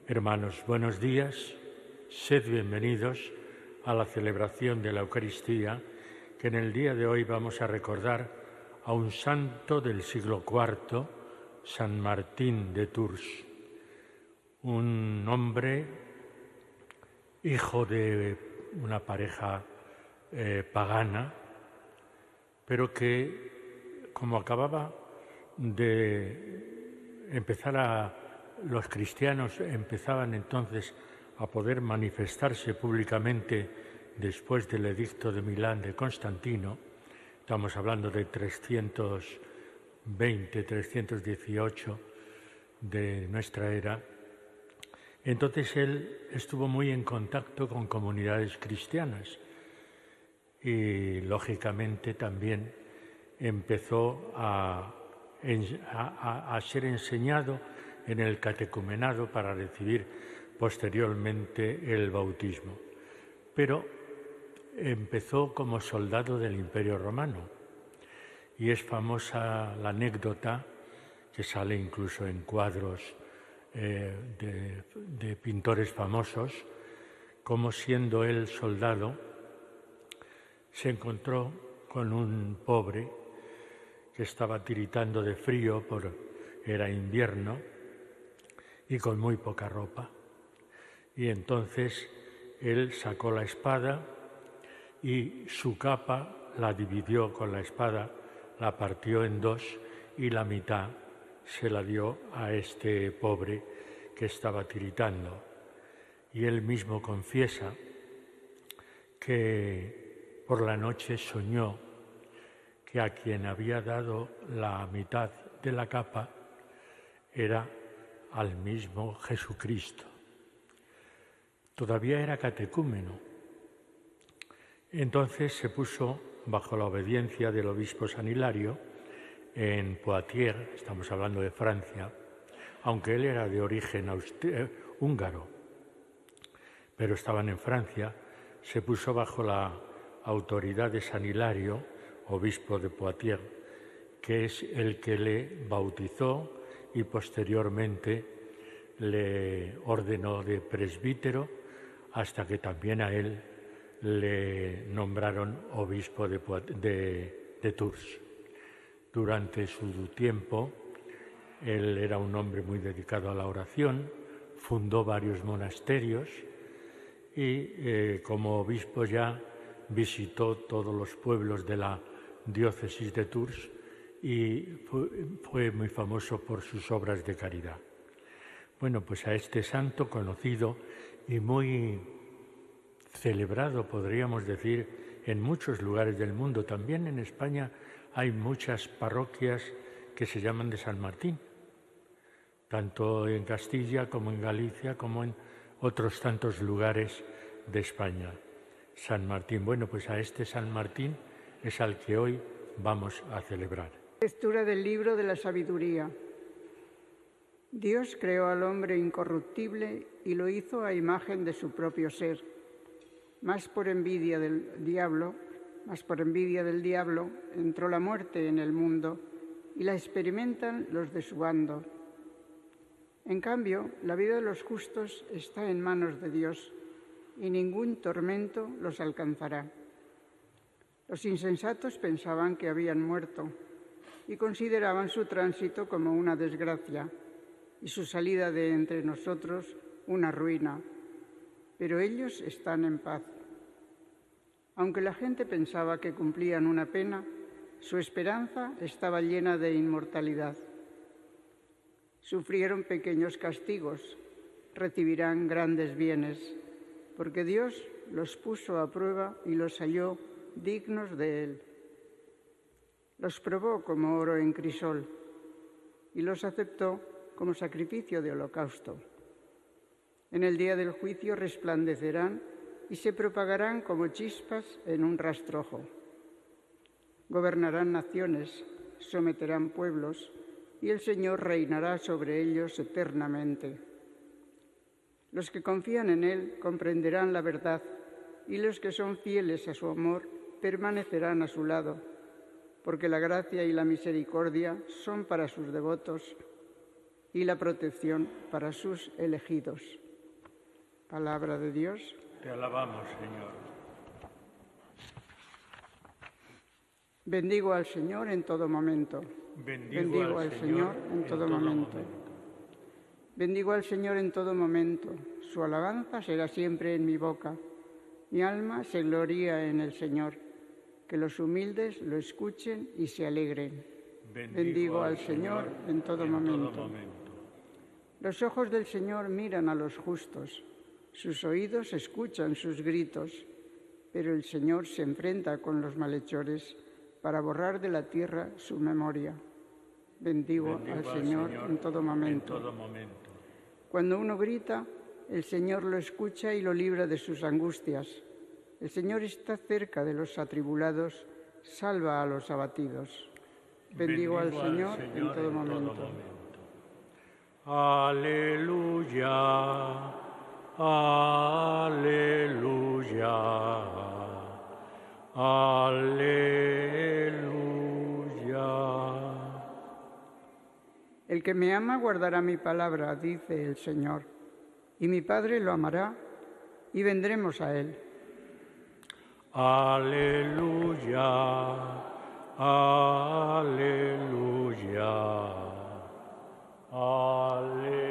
Hermanos, buenos días. Sed bienvenidos a la celebración de la Eucaristía, que en el día de hoy vamos a recordar a un santo del siglo IV, San Martín de Tours, un hombre hijo de una pareja pagana, pero que, como acababa de empezar los cristianos empezaban entonces a poder manifestarse públicamente después del edicto de Milán de Constantino, estamos hablando de 320, 318 de nuestra era. Entonces él estuvo muy en contacto con comunidades cristianas y lógicamente también empezó a ser enseñado en el catecumenado para recibir posteriormente el bautismo. Pero empezó como soldado del Imperio Romano y es famosa la anécdota que sale incluso en cuadros de pintores famosos, como siendo él soldado se encontró con un pobre que estaba tiritando de frío, era invierno, y con muy poca ropa. Y entonces él sacó la espada y su capa la dividió con la espada, la partió en dos y la mitad se la dio a este pobre que estaba tiritando. Y él mismo confiesa que por la noche soñó que a quien había dado la mitad de la capa era al mismo Jesucristo. Todavía era catecúmeno. Entonces se puso bajo la obediencia del obispo San Hilario en Poitiers, estamos hablando de Francia, aunque él era de origen húngaro, pero estaban en Francia, se puso bajo la autoridad de San Hilario, obispo de Poitiers, que es el que le bautizó y posteriormente le ordenó de presbítero hasta que también a él le nombraron obispo de Tours. Durante su tiempo, él era un hombre muy dedicado a la oración, fundó varios monasterios y como obispo ya visitó todos los pueblos de la diócesis de Tours y fue muy famoso por sus obras de caridad. Bueno, pues a este santo conocido y muy celebrado, podríamos decir, en muchos lugares del mundo. También en España hay muchas parroquias que se llaman de San Martín, tanto en Castilla como en Galicia, como en otros tantos lugares de España. San Martín. Bueno, pues a este San Martín es al que hoy vamos a celebrar. Lectura del libro de la sabiduría. Dios creó al hombre incorruptible y lo hizo a imagen de su propio ser. Más por envidia del diablo, entró la muerte en el mundo y la experimentan los de su bando. En cambio, la vida de los justos está en manos de Dios y ningún tormento los alcanzará. Los insensatos pensaban que habían muerto y consideraban su tránsito como una desgracia y su salida de entre nosotros una ruina, pero ellos están en paz. Aunque la gente pensaba que cumplían una pena, su esperanza estaba llena de inmortalidad. Sufrieron pequeños castigos, recibirán grandes bienes, porque Dios los puso a prueba y los halló dignos de Él. Los probó como oro en crisol y los aceptó como sacrificio de holocausto. En el día del juicio resplandecerán y se propagarán como chispas en un rastrojo. Gobernarán naciones, someterán pueblos y el Señor reinará sobre ellos eternamente. Los que confían en Él comprenderán la verdad y los que son fieles a su amor permanecerán a su lado, porque la gracia y la misericordia son para sus devotos y la protección para sus elegidos. Palabra de Dios. Te alabamos, Señor. Bendigo al Señor en todo momento. Bendigo al Señor en todo momento. Bendigo al Señor en todo momento. Su alabanza será siempre en mi boca. Mi alma se gloría en el Señor. Que los humildes lo escuchen y se alegren. Bendigo al Señor en todo momento. Los ojos del Señor miran a los justos. Sus oídos escuchan sus gritos. Pero el Señor se enfrenta con los malhechores para borrar de la tierra su memoria. Bendigo al Señor en todo momento. Cuando uno grita, el Señor lo escucha y lo libra de sus angustias. El Señor está cerca de los atribulados, salva a los abatidos. Bendigo al Señor en todo momento. Aleluya, aleluya, aleluya. El que me ama guardará mi palabra, dice el Señor, y mi Padre lo amará y vendremos a él. Aleluya, aleluya, aleluya.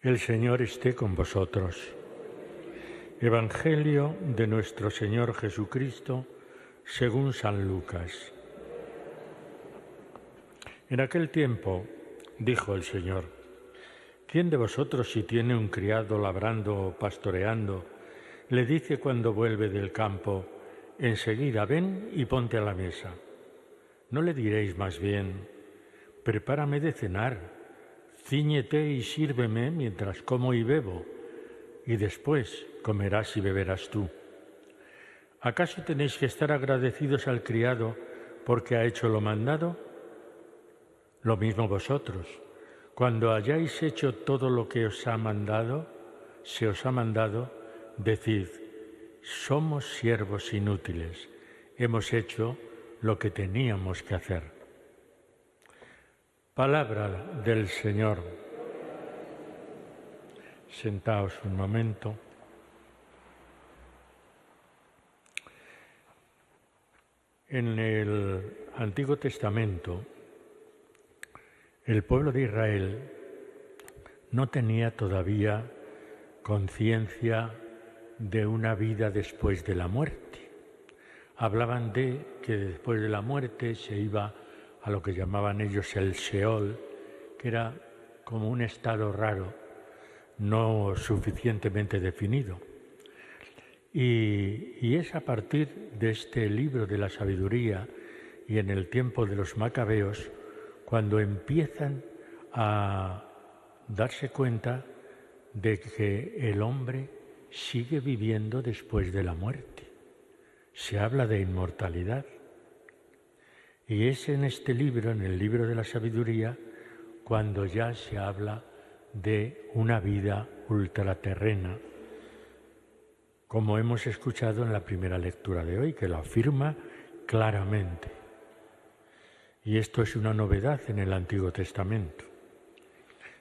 El Señor esté con vosotros. Evangelio de nuestro Señor Jesucristo según San Lucas. En aquel tiempo dijo el Señor: ¿Quién de vosotros, si tiene un criado labrando o pastoreando, le dice cuando vuelve del campo: enseguida ven y ponte a la mesa? ¿No le diréis más bien: prepárame de cenar, cíñete y sírveme mientras como y bebo, y después comerás y beberás tú? ¿Acaso tenéis que estar agradecidos al criado porque ha hecho lo mandado? Lo mismo vosotros, cuando hayáis hecho todo lo que se os ha mandado, decid: somos siervos inútiles, hemos hecho lo que teníamos que hacer. Palabra del Señor. Sentaos un momento. En el Antiguo Testamento, el pueblo de Israel no tenía todavía conciencia de una vida después de la muerte. Hablaban de que después de la muerte se iba a lo que llamaban ellos el Sheol, que era como un estado raro, no suficientemente definido. Y es a partir de este libro de la sabiduría y en el tiempo de los macabeos cuando empiezan a darse cuenta de que el hombre sigue viviendo después de la muerte. Se habla de inmortalidad. Y es en este libro, en el libro de la sabiduría, cuando ya se habla de una vida ultraterrena, como hemos escuchado en la primera lectura de hoy, que lo afirma claramente. Y esto es una novedad en el Antiguo Testamento.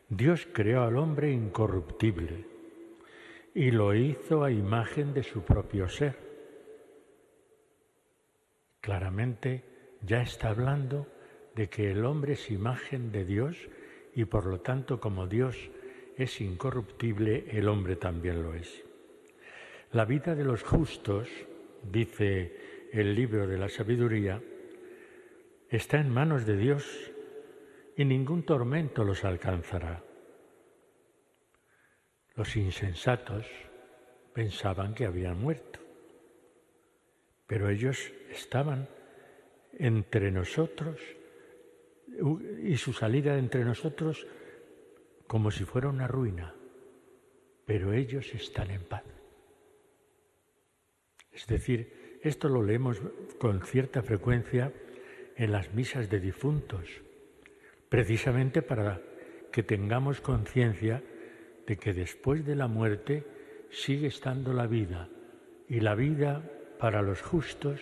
Dios creó al hombre incorruptible y lo hizo a imagen de su propio ser. Claramente ya está hablando de que el hombre es imagen de Dios y por lo tanto, como Dios es incorruptible, el hombre también lo es. La vida de los justos, dice el libro de la sabiduría, está en manos de Dios y ningún tormento los alcanzará. Los insensatos pensaban que habían muerto, pero ellos estaban entre nosotros y su salida entre nosotros como si fuera una ruina, pero ellos están en paz. Es decir, esto lo leemos con cierta frecuencia en las misas de difuntos, precisamente para que tengamos conciencia de que después de la muerte sigue estando la vida, y la vida para los justos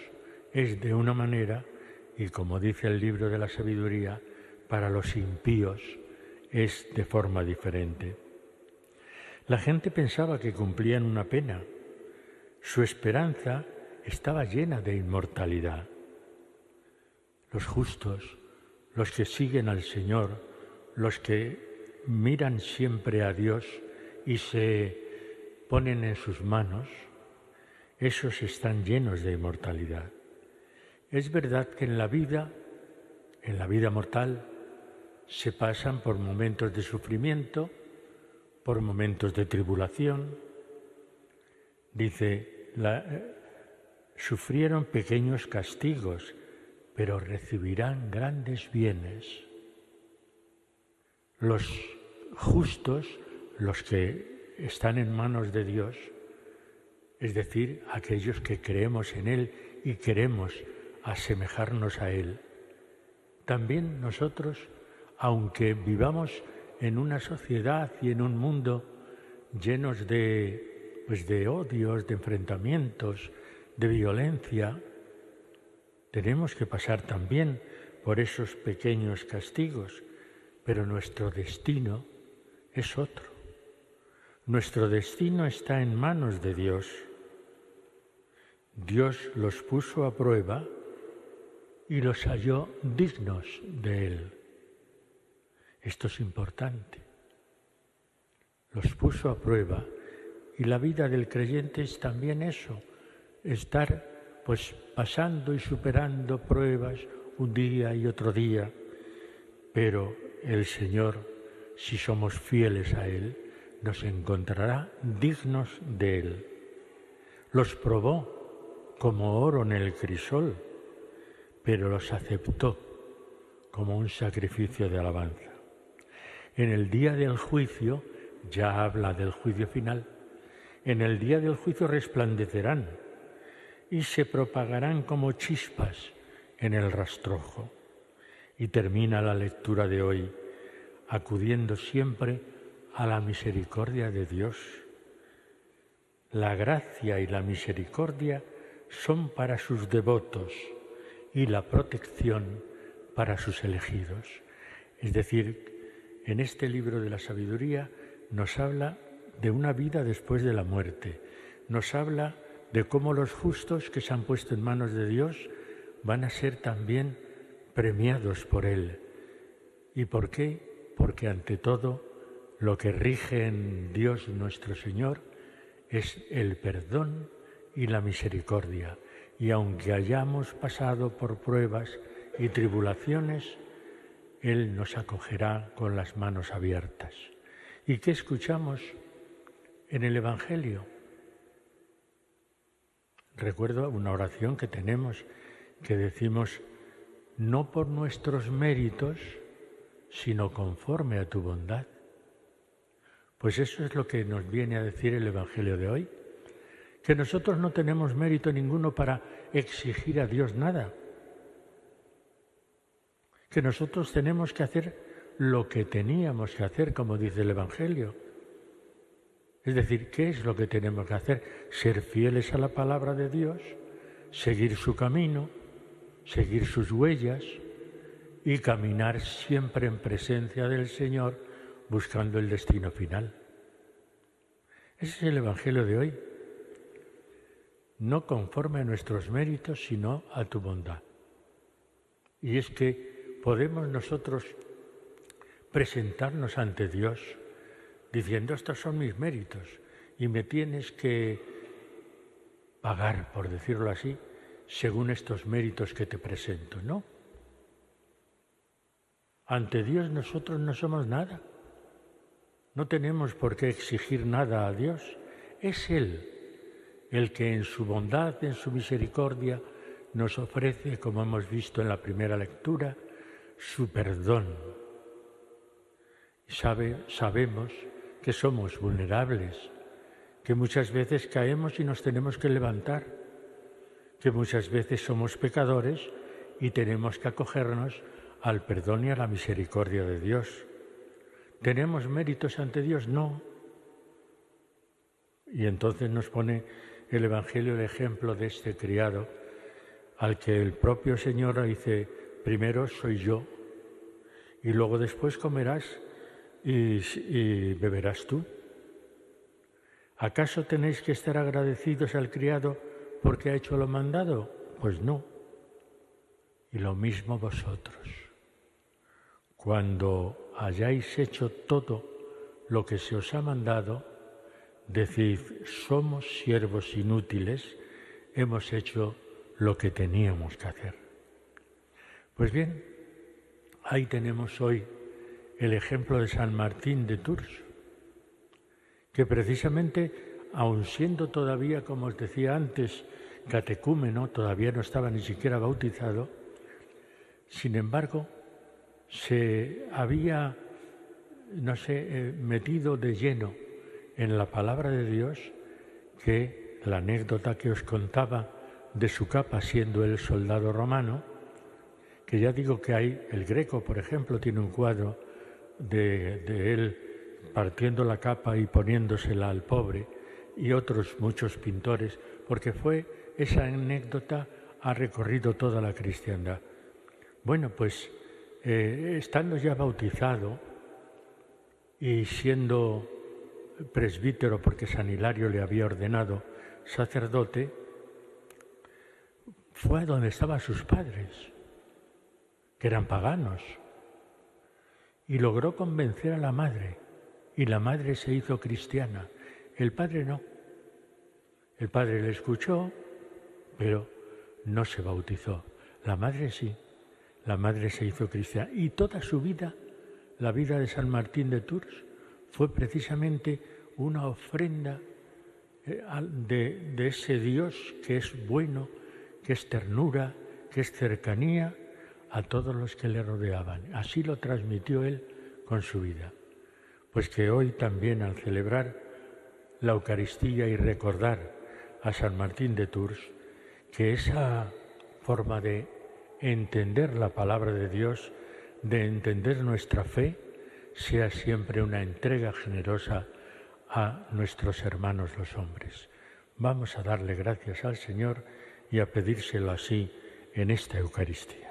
es de una manera, y como dice el libro de la sabiduría, para los impíos es de forma diferente. La gente pensaba que cumplían una pena. Su esperanza estaba llena de inmortalidad. Los justos, los que siguen al Señor, los que miran siempre a Dios y se ponen en sus manos, esos están llenos de inmortalidad. Es verdad que en la vida mortal, se pasan por momentos de sufrimiento, por momentos de tribulación. Dice, sufrieron pequeños castigos, pero recibirán grandes bienes. Los justos, los que están en manos de Dios, es decir, aquellos que creemos en Él y queremos asemejarnos a Él, también nosotros, aunque vivamos en una sociedad y en un mundo llenos de odios, de enfrentamientos, de violencia, tenemos que pasar también por esos pequeños castigos, pero nuestro destino es otro. Nuestro destino está en manos de Dios. Dios los puso a prueba y los halló dignos de Él. Esto es importante. Los puso a prueba, y la vida del creyente es también eso, estar pasando y superando pruebas un día y otro día, pero el Señor, si somos fieles a Él, nos encontrará dignos de Él. Los probó como oro en el crisol, pero los aceptó como un sacrificio de alabanza. En el día del juicio, ya habla del juicio final, en el día del juicio resplandecerán y se propagarán como chispas en el rastrojo. Y termina la lectura de hoy acudiendo siempre a la misericordia de Dios. La gracia y la misericordia son para sus devotos y la protección para sus elegidos. Es decir, en este libro de la sabiduría nos habla de una vida después de la muerte, nos habla de cómo los justos que se han puesto en manos de Dios van a ser también premiados por Él. ¿Y por qué? Porque ante todo lo que rige en Dios nuestro Señor es el perdón y la misericordia. Y aunque hayamos pasado por pruebas y tribulaciones, Él nos acogerá con las manos abiertas. ¿Y qué escuchamos en el Evangelio? Recuerdo una oración que tenemos que decimos, no por nuestros méritos, sino conforme a tu bondad. Pues eso es lo que nos viene a decir el Evangelio de hoy, que nosotros no tenemos mérito ninguno para exigir a Dios nada, que nosotros tenemos que hacer lo que teníamos que hacer, como dice el Evangelio. Es decir, ¿qué es lo que tenemos que hacer? Ser fieles a la palabra de Dios, seguir su camino, seguir sus huellas y caminar siempre en presencia del Señor, buscando el destino final. Ese es el Evangelio de hoy. No conforme a nuestros méritos, sino a tu bondad. Y es que podemos nosotros presentarnos ante Dios diciendo, estos son mis méritos y me tienes que pagar, por decirlo así, según estos méritos que te presento. No. Ante Dios nosotros no somos nada. No tenemos por qué exigir nada a Dios. Es Él el que en su bondad, en su misericordia, nos ofrece, como hemos visto en la primera lectura, su perdón. Sabemos que somos vulnerables, que muchas veces caemos y nos tenemos que levantar, que muchas veces somos pecadores y tenemos que acogernos al perdón y a la misericordia de Dios. ¿Tenemos méritos ante Dios? No, Y entonces nos pone el Evangelio el ejemplo de este criado, al que el propio Señor dice, primero soy yo, y luego después comerás y beberás tú. ¿Acaso tenéis que estar agradecidos al criado porque ha hecho lo mandado? Pues no. Y lo mismo vosotros. Cuando hayáis hecho todo lo que se os ha mandado, decid, somos siervos inútiles, hemos hecho lo que teníamos que hacer. Pues bien, ahí tenemos hoy el ejemplo de San Martín de Tours, que precisamente, aun siendo todavía, como os decía antes, catecúmeno, todavía no estaba ni siquiera bautizado, sin embargo, se había, metido de lleno en la palabra de Dios, que la anécdota que os contaba de su capa siendo él soldado romano, que ya digo que hay, el Greco, por ejemplo, tiene un cuadro de él partiendo la capa y poniéndosela al pobre, y otros muchos pintores, porque esa anécdota ha recorrido toda la cristiandad. Bueno, pues estando ya bautizado y siendo presbítero, porque San Hilario le había ordenado sacerdote, fue a donde estaban sus padres, que eran paganos, y logró convencer a la madre, y la madre se hizo cristiana. El padre no. El padre le escuchó, pero no se bautizó. La madre sí. La madre se hizo cristiana. Y toda su vida, la vida de San Martín de Tours, fue precisamente una ofrenda de ese Dios que es bueno, que es ternura, que es cercanía a todos los que le rodeaban. Así lo transmitió él con su vida. Pues que hoy también, al celebrar la Eucaristía y recordar a San Martín de Tours, que esa forma de entender la palabra de Dios, de entender nuestra fe, sea siempre una entrega generosa a nuestros hermanos los hombres. Vamos a darle gracias al Señor y a pedírselo así en esta Eucaristía.